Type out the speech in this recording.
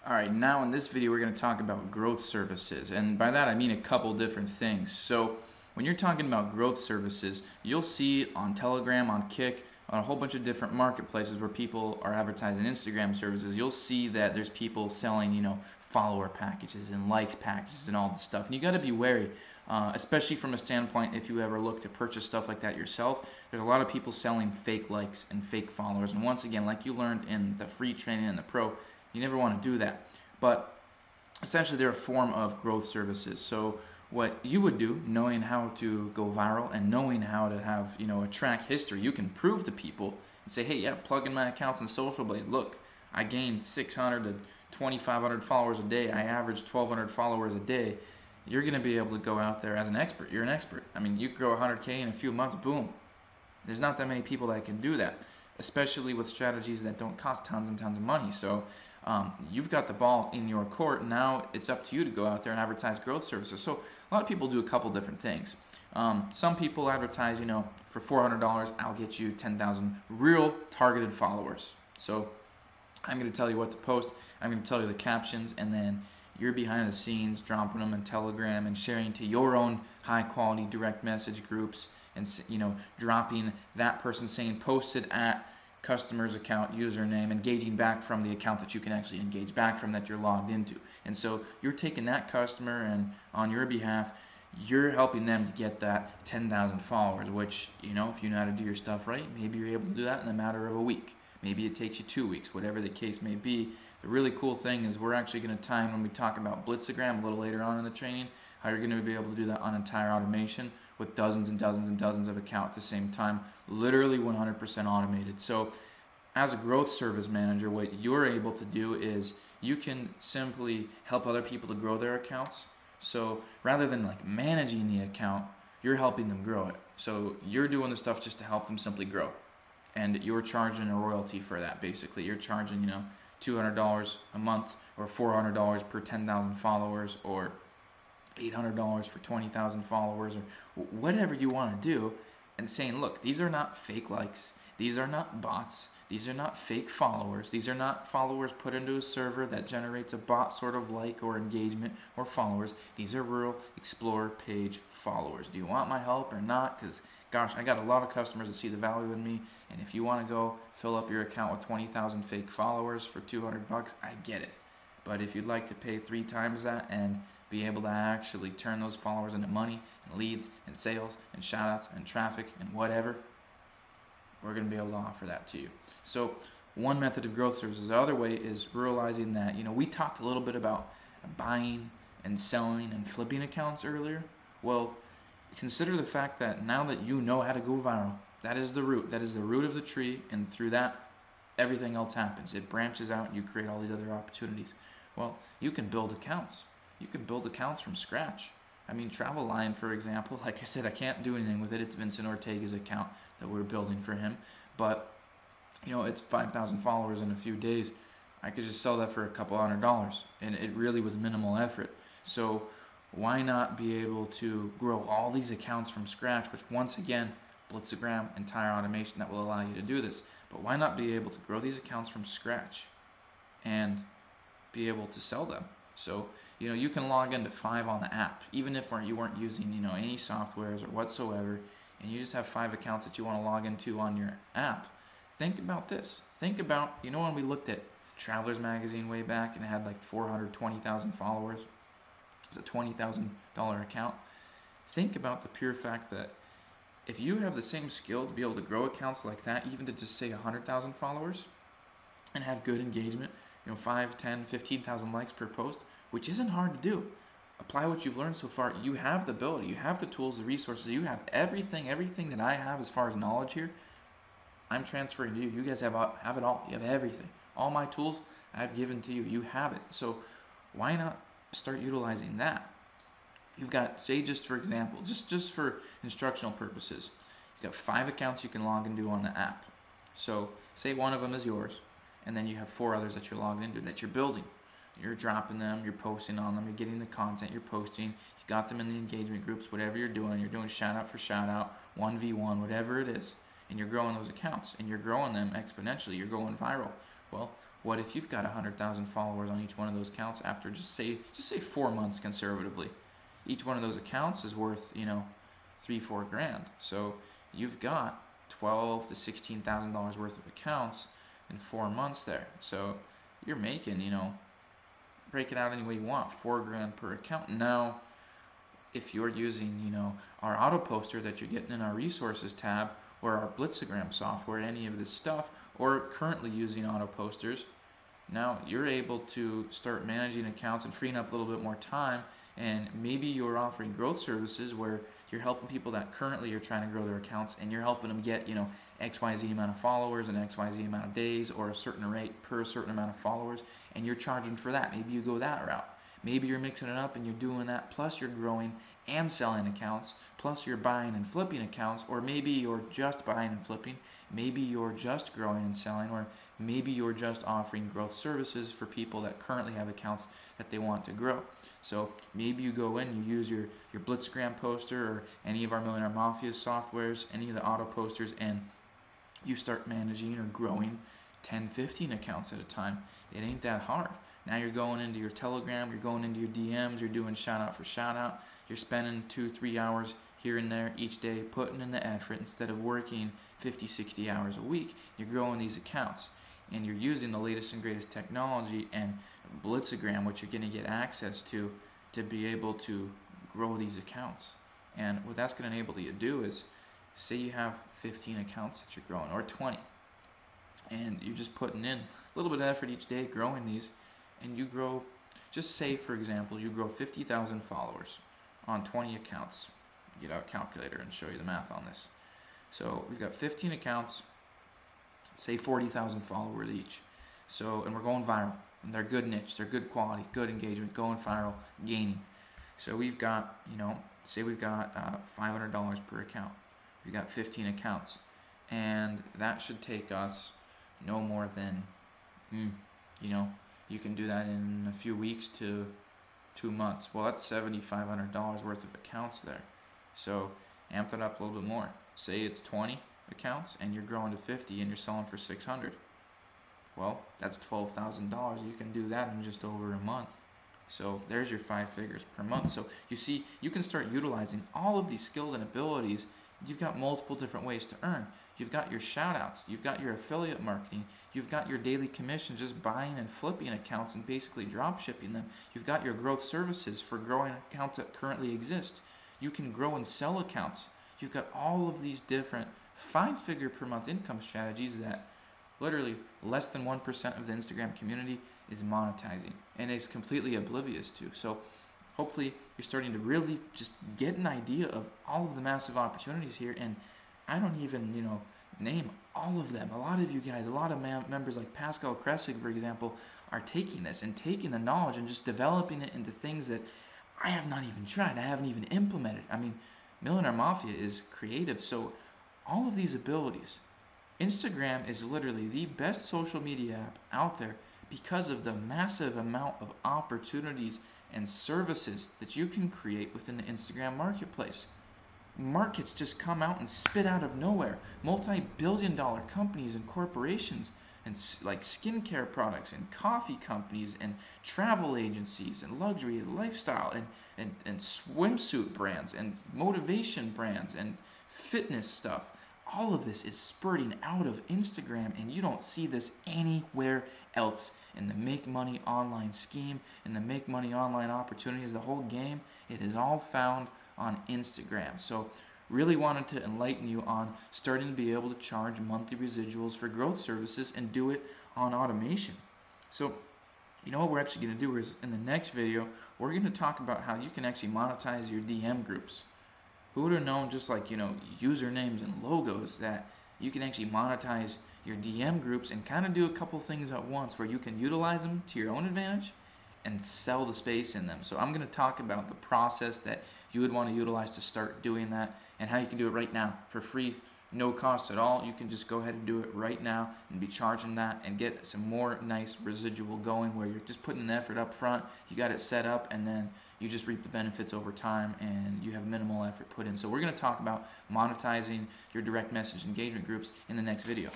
Alright, now in this video we're going to talk about growth services, and by that I mean a couple different things. So when you're talking about growth services, you'll see on Telegram, on Kick, on a whole bunch of different marketplaces where people are advertising Instagram services, you'll see that there's people selling, follower packages and likes packages and all this stuff. And you got to be wary, especially from a standpoint if you ever look to purchase stuff like that yourself. There's a lot of people selling fake likes and fake followers, and once again, like you learned in the free training and the pro, you never want to do that. But essentially they're a form of growth services. So what you would do, knowing how to go viral and knowing how to have, a track history, you can prove to people and say, hey, yeah, plug in my accounts in Social Blade. Look, I gained 600 to 2,500 followers a day. I averaged 1,200 followers a day. You're going to be able to go out there as an expert. You're an expert. I mean, you grow 100K in a few months, boom. There's not that many people that can do that, especially with strategies that don't cost tons and tons of money. So you've got the ball in your court. Now it's up to you to go out there and advertise growth services. So a lot of people do a couple different things. Some people advertise, for $400, I'll get you 10,000 real targeted followers. So I'm going to tell you what to post. I'm going to tell you the captions, and then you're behind the scenes dropping them in Telegram and sharing to your own high quality direct message groups, and dropping that person saying posted at customer's account username, engaging back from the account that you can actually engage back from, that you're logged into. And so you're taking that customer, and on your behalf you're helping them to get that 10,000 followers, which, if you know how to do your stuff right, maybe you're able to do that in a matter of a week. Maybe it takes you 2 weeks, whatever the case may be. The really cool thing is we're actually going to time, when we talk about Blitzagram a little later on in the training, how you're going to be able to do that on entire automation with dozens and dozens and dozens of accounts at the same time, literally 100% automated. So as a growth service manager, what you're able to do is you can simply help other people to grow their accounts. So rather than like managing the account, you're helping them grow it. So you're doing the stuff just to help them simply grow, and you're charging a royalty for that. Basically you're charging $200 a month, or $400 per 10,000 followers, or $800 for 20,000 followers, or whatever you want to do, and saying, look, these are not fake likes, these are not bots, these are not fake followers, these are not followers put into a server that generates a bot sort of like or engagement or followers. These are real Explorer page followers. Do you want my help or not? Because gosh, I got a lot of customers that see the value in me, and if you want to go fill up your account with 20,000 fake followers for $200, I get it. But if you'd like to pay 3 times that and be able to actually turn those followers into money and leads and sales and shoutouts and traffic and whatever, we're going to be able to offer that to you. So one method of growth services. The other way is realizing that, we talked a little bit about buying and selling and flipping accounts earlier. Well, consider the fact that now that you know how to go viral, that is the root. That is the root of the tree, and through that, everything else happens. It branches out, and you create all these other opportunities. Well, you can build accounts. You can build accounts from scratch. I mean, Travel Line, for example, like I said, I can't do anything with it. It's Vincent Ortega's account that we're building for him. But, it's 5,000 followers in a few days. I could just sell that for a couple $100, and it really was minimal effort. So why not be able to grow all these accounts from scratch, which once again, Blitzagram, entire automation that will allow you to do this. But why not be able to grow these accounts from scratch and be able to sell them? So, you can log into 5 on the app, even if you weren't using, any softwares or whatsoever, and you just have 5 accounts that you want to log into on your app. Think about this. Think about, when we looked at Travelers Magazine way back and it had like 420,000 followers, it's a $20,000 account. Think about the pure fact that if you have the same skill to be able to grow accounts like that, even to just say 100,000 followers and have good engagement, 5, 10, 15,000 likes per post, which isn't hard to do. Apply what you've learned so far. You have the ability, you have the tools, the resources, you have everything that I have as far as knowledge here, I'm transferring to you. You guys have it all. You have everything. All my tools I've given to you. You have it. So why not start utilizing that? You've got, say just for example, just for instructional purposes, you've got 5 accounts you can log into on the app. So say one of them is yours, and then you have 4 others that you're logged into that you're building. You're dropping them, you're posting on them, you're getting the content, you're posting, you got them in the engagement groups, whatever you're doing shout out for shout out, 1v1, whatever it is, and you're growing those accounts, and you're growing them exponentially, you're going viral. Well, What if you've got 100,000 followers on each one of those accounts after just say 4 months conservatively? Each one of those accounts is worth, 3-4 grand. So you've got 12 to $16,000 worth of accounts in 4 months there. So you're making, break it out any way you want, 4 grand per account. Now, if you're using, our auto poster that you're getting in our resources tab, or our Blitzagram software, any of this stuff, or currently using auto posters, now you're able to start managing accounts and freeing up a little bit more time. And maybe you're offering growth services where you're helping people that currently are trying to grow their accounts, and you're helping them get, XYZ amount of followers and XYZ amount of days, or a certain rate per a certain amount of followers, and you're charging for that. Maybe you go that route. Maybe you're mixing it up and you're doing that, plus you're growing and selling accounts, plus you're buying and flipping accounts, or maybe you're just buying and flipping, maybe you're just growing and selling, or maybe you're just offering growth services for people that currently have accounts that they want to grow. So maybe you go in, you use your Blitzgram poster or any of our Millionaire Mafia softwares, any of the auto posters, and you start managing or growing 10, 15 accounts at a time. It ain't that hard. Now you're going into your Telegram, you're going into your DMs, you're doing shout out for shout out. You're spending 2-3 hours here and there each day putting in the effort instead of working 50, 60 hours a week. You're growing these accounts, and you're using the latest and greatest technology and Blitzagram, which you're going to get access to be able to grow these accounts. And what that's going to enable you to do is, say you have 15 accounts that you're growing, or 20, and you're just putting in a little bit of effort each day growing these, and you grow, just say for example, you grow 50,000 followers on 20 accounts. Get out a calculator and show you the math on this. So we've got 15 accounts, say 40,000 followers each. So, and we're going viral, and they're good niche, they're good quality, good engagement, going viral, gaining. So we've got, say we've got $500 per account. We've got 15 accounts, and that should take us no more than, you can do that in a few weeks to 2 months. Well, that's $7,500 worth of accounts there. So amp that up a little bit more. Say it's 20 accounts and you're growing to 50 and you're selling for 600. Well, that's $12,000. You can do that in just over a month. So there's your 5 figures per month. So you see, you can start utilizing all of these skills and abilities. You've got multiple different ways to earn. You've got your shout outs, you've got your affiliate marketing, you've got your daily commissions, just buying and flipping accounts and basically drop shipping them. You've got your growth services for growing accounts that currently exist. You can grow and sell accounts. You've got all of these different 5-figure per month income strategies that literally less than 1% of the Instagram community is monetizing and is completely oblivious to. So hopefully you're starting to really just get an idea of all of the massive opportunities here, and I don't even, name all of them. A lot of you guys, a lot of members like Pascal Kressig, for example, are taking this and taking the knowledge and just developing it into things that I have not even tried. I haven't even implemented. I mean, Millionaire Mafia is creative, so all of these abilities. Instagram is literally the best social media app out there because of the massive amount of opportunities and services that you can create within the Instagram marketplace. Markets just come out and spit out of nowhere. Multi-billion-dollar companies and corporations, and like skincare products and coffee companies and travel agencies and luxury and lifestyle and swimsuit brands and motivation brands and fitness stuff. All of this is spurting out of Instagram, and you don't see this anywhere else in the make money online scheme, in the make money online opportunities, the whole game. It is all found on Instagram. So really wanted to enlighten you on starting to be able to charge monthly residuals for growth services and do it on automation. So what we're actually going to do is in the next video, we're going to talk about how you can actually monetize your DM groups. Who would have known, just like, usernames and logos, that you can actually monetize your DM groups and kind of do a couple things at once where you can utilize them to your own advantage and sell the space in them. So I'm going to talk about the process that you would want to utilize to start doing that, and how you can do it right now for free, no cost at all. You can just go ahead and do it right now and be charging that and get some more nice residual going where you're just putting an effort up front, you got it set up, and then you just reap the benefits over time and you have minimal effort put in. So we're going to talk about monetizing your direct message engagement groups in the next video.